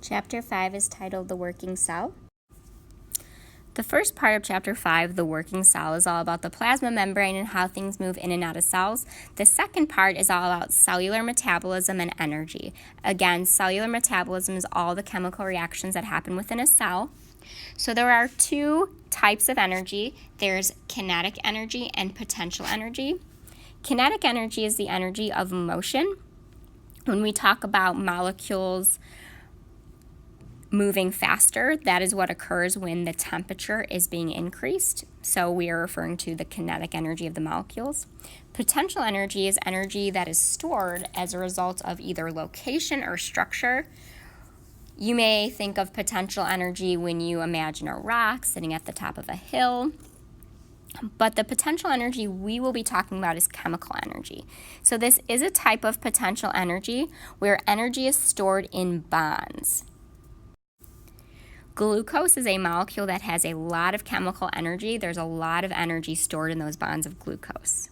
Chapter 5 is titled The Working Cell. The first part of Chapter 5, The Working Cell, is all about the plasma membrane and how things move in and out of cells. The second part is all about cellular metabolism and energy. Again, cellular metabolism is all the chemical reactions that happen within a cell. So there are two types of energy. There's kinetic energy and potential energy. Kinetic energy is the energy of motion. When we talk about molecules moving faster, that is what occurs when the temperature is being increased. So we are referring to the kinetic energy of the molecules. Potential energy is energy that is stored as a result of either location or structure. You may think of potential energy when you imagine a rock sitting at the top of a hill. But the potential energy we will be talking about is chemical energy. So this is a type of potential energy where energy is stored in bonds. Glucose is a molecule that has a lot of chemical energy. There's a lot of energy stored in those bonds of glucose.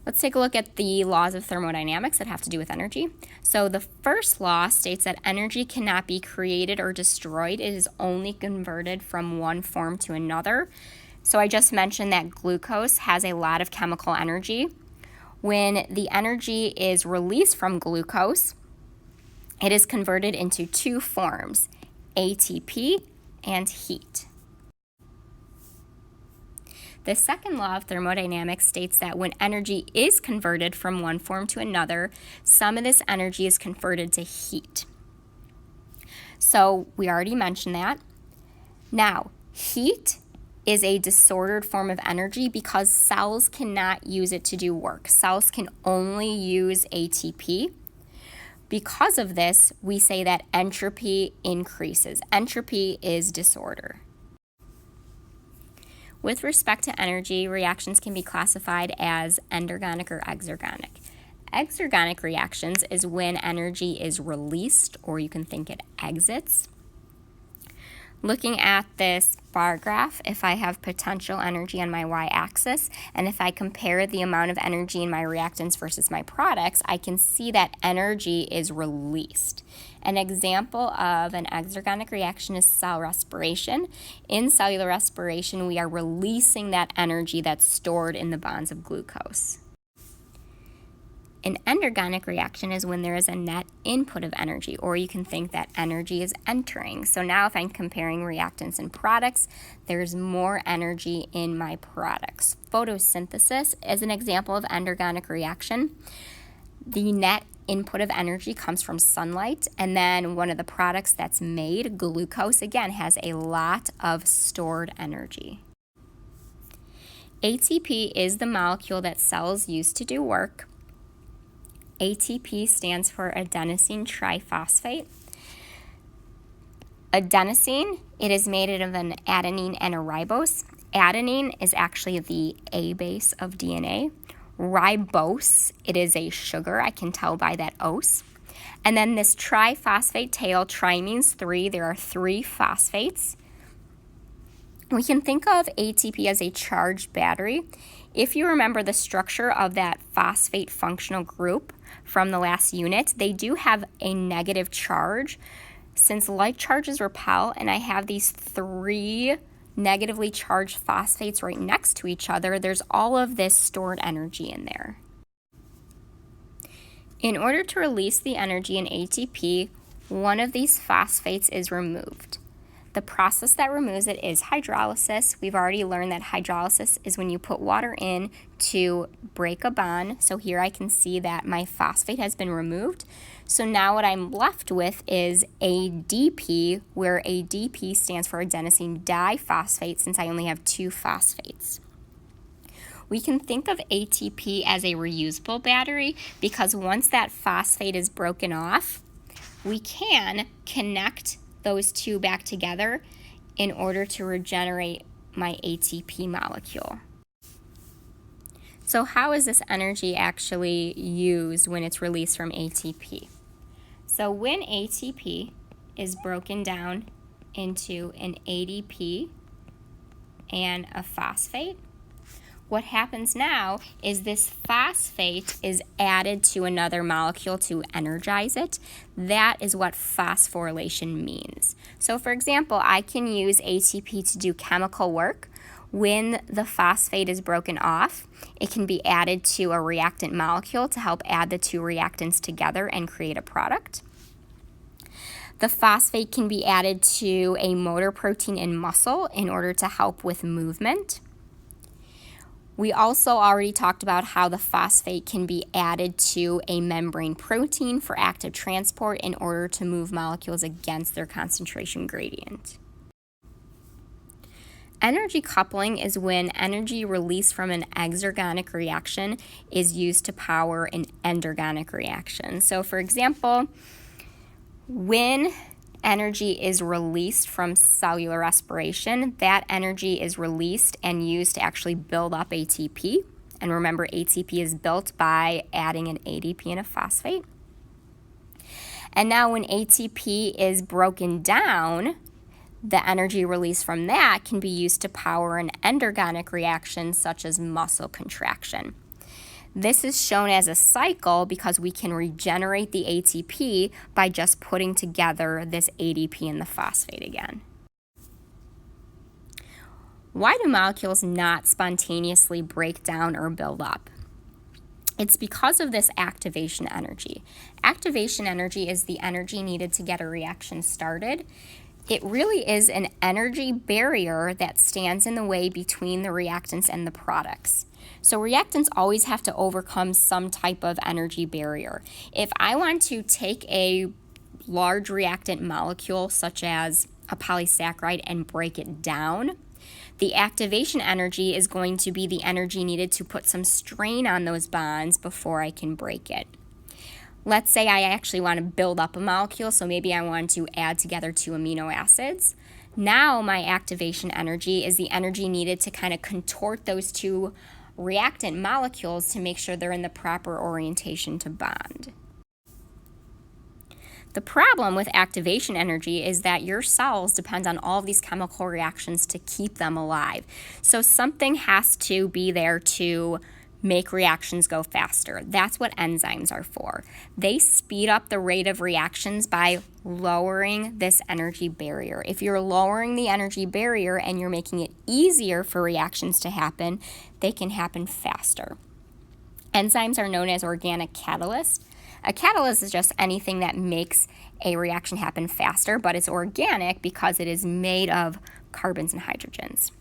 Let's take a look at the laws of thermodynamics that have to do with energy. So the first law states that energy cannot be created or destroyed. It is only converted from one form to another. So I just mentioned that glucose has a lot of chemical energy. When the energy is released from glucose, it is converted into two forms, ATP and heat. The second law of thermodynamics states that when energy is converted from one form to another, some of this energy is converted to heat. So we already mentioned that. Now, heat is a disordered form of energy because cells cannot use it to do work. Cells can only use ATP. Because of this, we say that entropy increases. Entropy is disorder. With respect to energy, reactions can be classified as endergonic or exergonic. Exergonic reactions is when energy is released, or you can think it exits. Looking at this bar graph, if I have potential energy on my y-axis, and if I compare the amount of energy in my reactants versus my products, I can see that energy is released. An example of an exergonic reaction is cell respiration. In cellular respiration, we are releasing that energy that's stored in the bonds of glucose. An endergonic reaction is when there is a net input of energy, or you can think that energy is entering. So now if I'm comparing reactants and products, there's more energy in my products. Photosynthesis is an example of endergonic reaction. The net input of energy comes from sunlight, and then one of the products that's made, glucose, again, has a lot of stored energy. ATP is the molecule that cells use to do work. ATP stands for adenosine triphosphate. Adenosine, it is made of an adenine and a ribose. Adenine is actually the A base of DNA. Ribose, it is a sugar, I can tell by that ose. And then this triphosphate tail, tri means three, there are three phosphates. We can think of ATP as a charged battery. If you remember the structure of that phosphate functional group from the last unit, they do have a negative charge. Since like charges repel, and I have these three negatively charged phosphates right next to each other, there's all of this stored energy in there. In order to release the energy in ATP, one of these phosphates is removed. The process that removes it is hydrolysis. We've already learned that hydrolysis is when you put water in to break a bond. So here I can see that my phosphate has been removed. So now what I'm left with is ADP, where ADP stands for adenosine diphosphate, since I only have two phosphates. We can think of ATP as a reusable battery because once that phosphate is broken off, we can connect those two back together in order to regenerate my ATP molecule. So how is this energy actually used when it's released from ATP? So when ATP is broken down into an ADP and a phosphate, what happens now is this phosphate is added to another molecule to energize it. That is what phosphorylation means. So for example, I can use ATP to do chemical work. When the phosphate is broken off, it can be added to a reactant molecule to help add the two reactants together and create a product. The phosphate can be added to a motor protein in muscle in order to help with movement. We also already talked about how the phosphate can be added to a membrane protein for active transport in order to move molecules against their concentration gradient. Energy coupling is when energy released from an exergonic reaction is used to power an endergonic reaction. So for example, when energy is released from cellular respiration, that energy is released and used to actually build up ATP. And remember, ATP is built by adding an ADP and a phosphate. And now when ATP is broken down, the energy released from that can be used to power an endergonic reaction such as muscle contraction. This is shown as a cycle because we can regenerate the ATP by just putting together this ADP and the phosphate again. Why do molecules not spontaneously break down or build up? It's because of this activation energy. Activation energy is the energy needed to get a reaction started. It really is an energy barrier that stands in the way between the reactants and the products. So reactants always have to overcome some type of energy barrier. If I want to take a large reactant molecule, such as a polysaccharide, and break it down, the activation energy is going to be the energy needed to put some strain on those bonds before I can break it. Let's say I actually want to build up a molecule, so maybe I want to add together 2 amino acids. Now my activation energy is the energy needed to kind of contort those 2 reactant molecules to make sure they're in the proper orientation to bond. The problem with activation energy is that your cells depend on all of these chemical reactions to keep them alive. So something has to be there to make reactions go faster. That's what enzymes are for. They speed up the rate of reactions by lowering this energy barrier. If you're lowering the energy barrier and you're making it easier for reactions to happen, they can happen faster. Enzymes are known as organic catalysts. A catalyst is just anything that makes a reaction happen faster, but it's organic because it is made of carbons and hydrogens.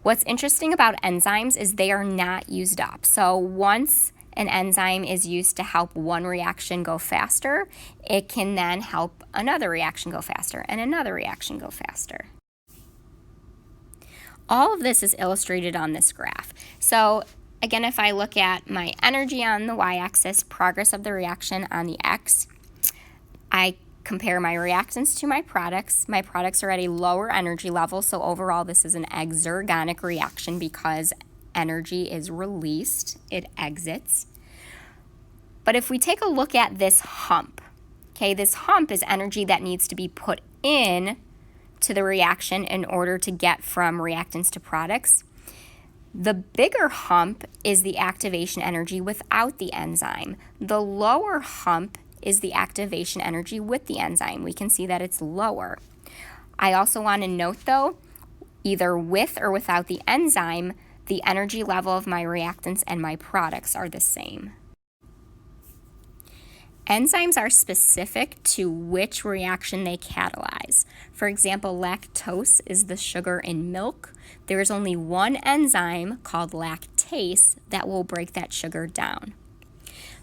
What's interesting about enzymes is they are not used up. So once an enzyme is used to help one reaction go faster, it can then help another reaction go faster and another reaction go faster. All of this is illustrated on this graph. So again, if I look at my energy on the y-axis, progress of the reaction on the x, I compare my reactants to my products. My products are at a lower energy level, so overall this is an exergonic reaction because energy is released, it exits. But if we take a look at this hump, okay, this hump is energy that needs to be put in to the reaction in order to get from reactants to products. The bigger hump is the activation energy without the enzyme. The lower hump is the activation energy with the enzyme. We can see that it's lower. I also want to note though, either with or without the enzyme, the energy level of my reactants and my products are the same. Enzymes are specific to which reaction they catalyze. For example, lactose is the sugar in milk. There is only one enzyme called lactase that will break that sugar down.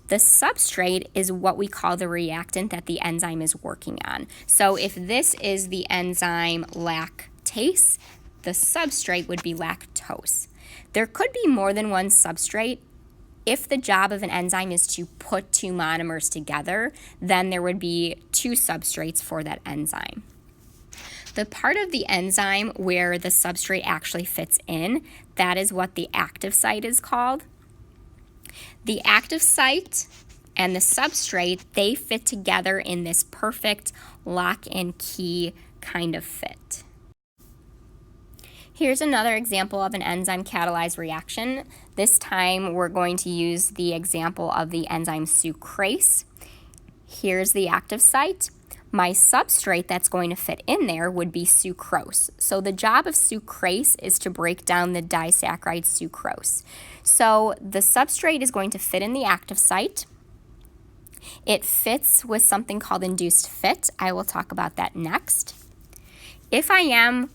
The substrate is what we call the reactant that the enzyme is working on. So if this is the enzyme lactase, the substrate would be lactose. There could be more than one substrate. If the job of an enzyme is to put 2 monomers together, then there would be 2 substrates for that enzyme. The part of the enzyme where the substrate actually fits in, that is what the active site is called. The active site and the substrate, they fit together in this perfect lock and key kind of fit. Here's another example of an enzyme catalyzed reaction. This time we're going to use the example of the enzyme sucrase. Here's the active site. My substrate that's going to fit in there would be sucrose. So the job of sucrase is to break down the disaccharide sucrose. So the substrate is going to fit in the active site. It fits with something called induced fit. I will talk about that next. If I am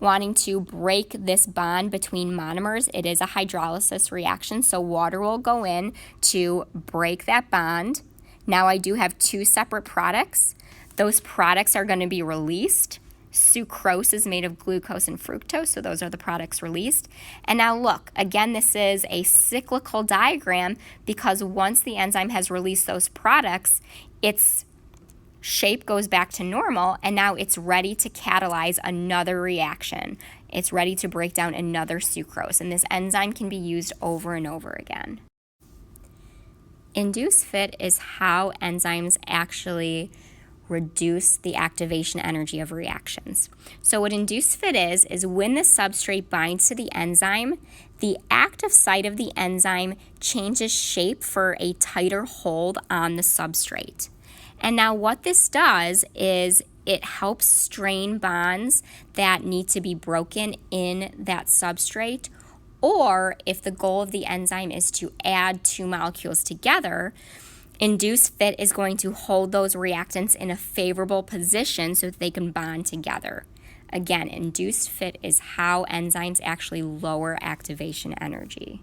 wanting to break this bond between monomers, it is a hydrolysis reaction, so water will go in to break that bond. Now I do have two separate products. Those products are going to be released. Sucrose is made of glucose and fructose, so those are the products released. And now look, again, this is a cyclical diagram because once the enzyme has released those products, its shape goes back to normal, and now it's ready to catalyze another reaction. It's ready to break down another sucrose, and this enzyme can be used over and over again. Induced fit is how enzymes actually reduce the activation energy of reactions. So what induced fit is when the substrate binds to the enzyme, the active site of the enzyme changes shape for a tighter hold on the substrate. And now what this does is it helps strain bonds that need to be broken in that substrate, or if the goal of the enzyme is to add two molecules together, induced fit is going to hold those reactants in a favorable position so that they can bond together. Again, induced fit is how enzymes actually lower activation energy.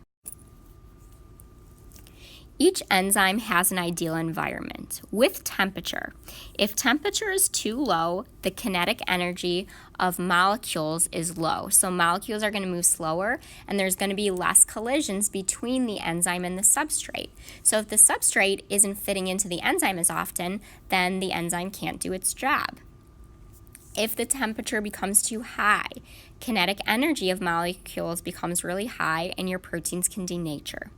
Each enzyme has an ideal environment with temperature. If temperature is too low, the kinetic energy of molecules is low. So molecules are going to move slower, and there's going to be less collisions between the enzyme and the substrate. So if the substrate isn't fitting into the enzyme as often, then the enzyme can't do its job. If the temperature becomes too high, kinetic energy of molecules becomes really high, and your proteins can denature.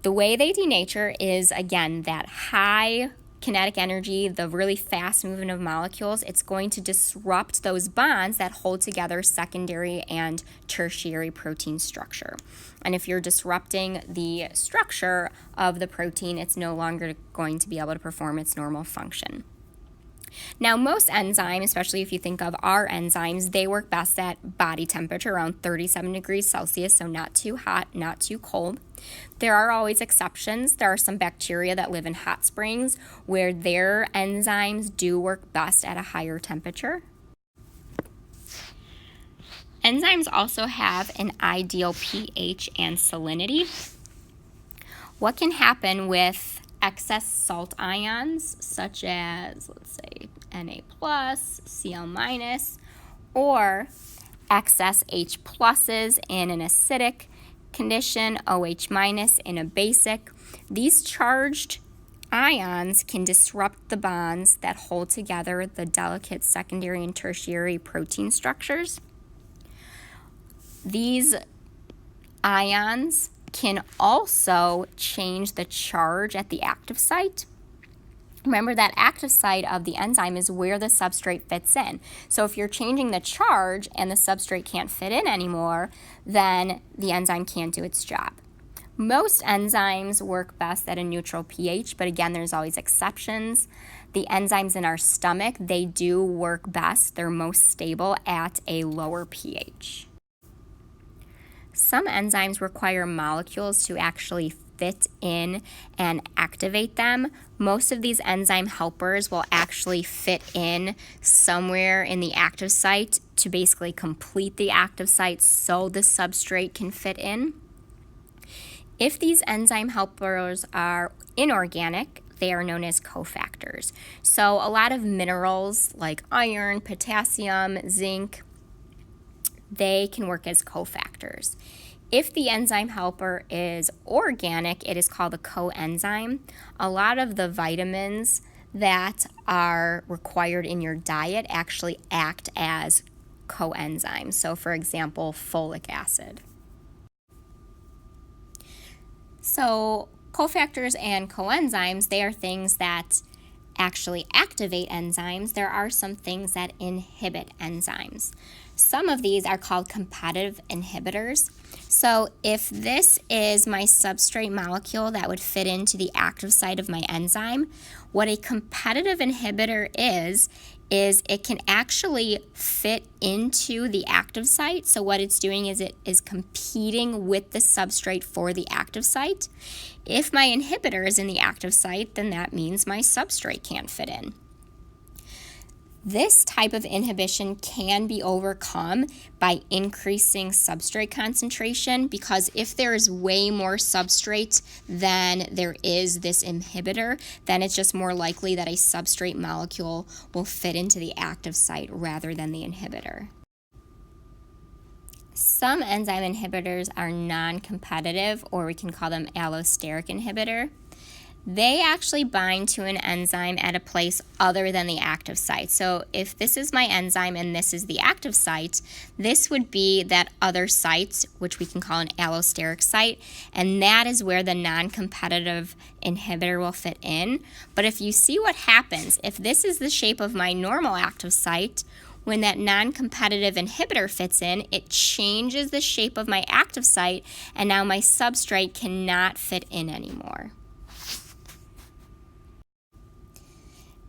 The way they denature is, again, that high kinetic energy, the really fast movement of molecules. It's going to disrupt those bonds that hold together secondary and tertiary protein structure. And if you're disrupting the structure of the protein, it's no longer going to be able to perform its normal function. Now, most enzymes, especially if you think of our enzymes, they work best at body temperature, around 37 degrees Celsius, so not too hot, not too cold. There are always exceptions. There are some bacteria that live in hot springs where their enzymes do work best at a higher temperature. Enzymes also have an ideal pH and salinity. What can happen with excess salt ions, such as, let's say, Na+, Cl-, or excess H+ in an acidic condition, OH- in a basic. These charged ions can disrupt the bonds that hold together the delicate secondary and tertiary protein structures. These ions can also change the charge at the active site. Remember that active site of the enzyme is where the substrate fits in. So if you're changing the charge and the substrate can't fit in anymore, then the enzyme can't do its job. Most enzymes work best at a neutral pH, but again, there's always exceptions. The enzymes in our stomach, they do work best. They're most stable at a lower pH. Some enzymes require molecules to actually fit in and activate them. Most of these enzyme helpers will actually fit in somewhere in the active site to basically complete the active site so the substrate can fit in. If these enzyme helpers are inorganic, they are known as cofactors. So a lot of minerals like iron, potassium, zinc, they can work as cofactors. If the enzyme helper is organic, it is called a coenzyme. A lot of the vitamins that are required in your diet actually act as coenzymes. So, for example, folic acid. So, cofactors and coenzymes, they are things that actually activate enzymes. There are some things that inhibit enzymes. Some of these are called competitive inhibitors. So if this is my substrate molecule that would fit into the active site of my enzyme, what a competitive inhibitor is it can actually fit into the active site. So what it's doing is it is competing with the substrate for the active site. If my inhibitor is in the active site, then that means my substrate can't fit in. This type of inhibition can be overcome by increasing substrate concentration, because if there is way more substrate than there is this inhibitor, then it's just more likely that a substrate molecule will fit into the active site rather than the inhibitor. Some enzyme inhibitors are non-competitive, or we can call them allosteric inhibitor. They actually bind to an enzyme at a place other than the active site. So if this is my enzyme and this is the active site, this would be that other site, which we can call an allosteric site, and that is where the non-competitive inhibitor will fit in. But if you see what happens, if this is the shape of my normal active site, when that non-competitive inhibitor fits in, it changes the shape of my active site, and now my substrate cannot fit in anymore.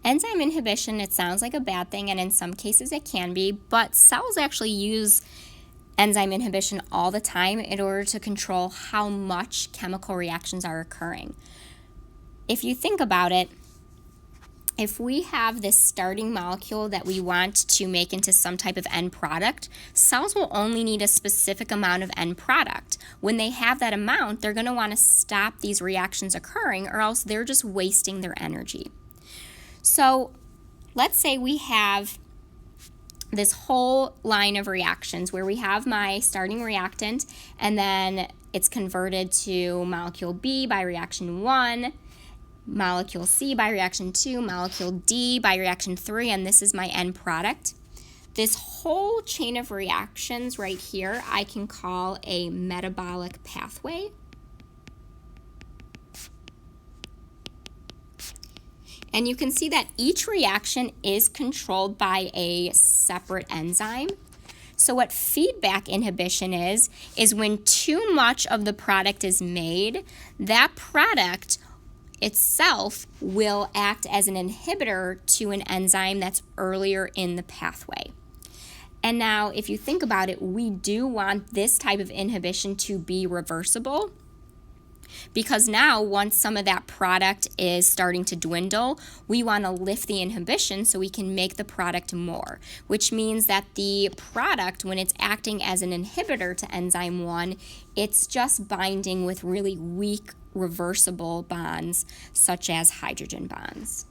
Enzyme inhibition, it sounds like a bad thing, and in some cases it can be, but cells actually use enzyme inhibition all the time in order to control how much chemical reactions are occurring. If you think about it, if we have this starting molecule that we want to make into some type of end product, cells will only need a specific amount of end product. When they have that amount, they're going to want to stop these reactions occurring, or else they're just wasting their energy. So let's say we have this whole line of reactions where we have my starting reactant, and then it's converted to molecule B by reaction 1, molecule C by reaction 2, molecule D by reaction 3, and this is my end product. This whole chain of reactions right here I can call a metabolic pathway. And you can see that each reaction is controlled by a separate enzyme. So what feedback inhibition is when too much of the product is made, that product itself will act as an inhibitor to an enzyme that's earlier in the pathway. And now, if you think about it, we do want this type of inhibition to be reversible, because now once some of that product is starting to dwindle, we want to lift the inhibition so we can make the product more, which means that the product, when it's acting as an inhibitor to enzyme 1, it's just binding with really weak reversible bonds such as hydrogen bonds.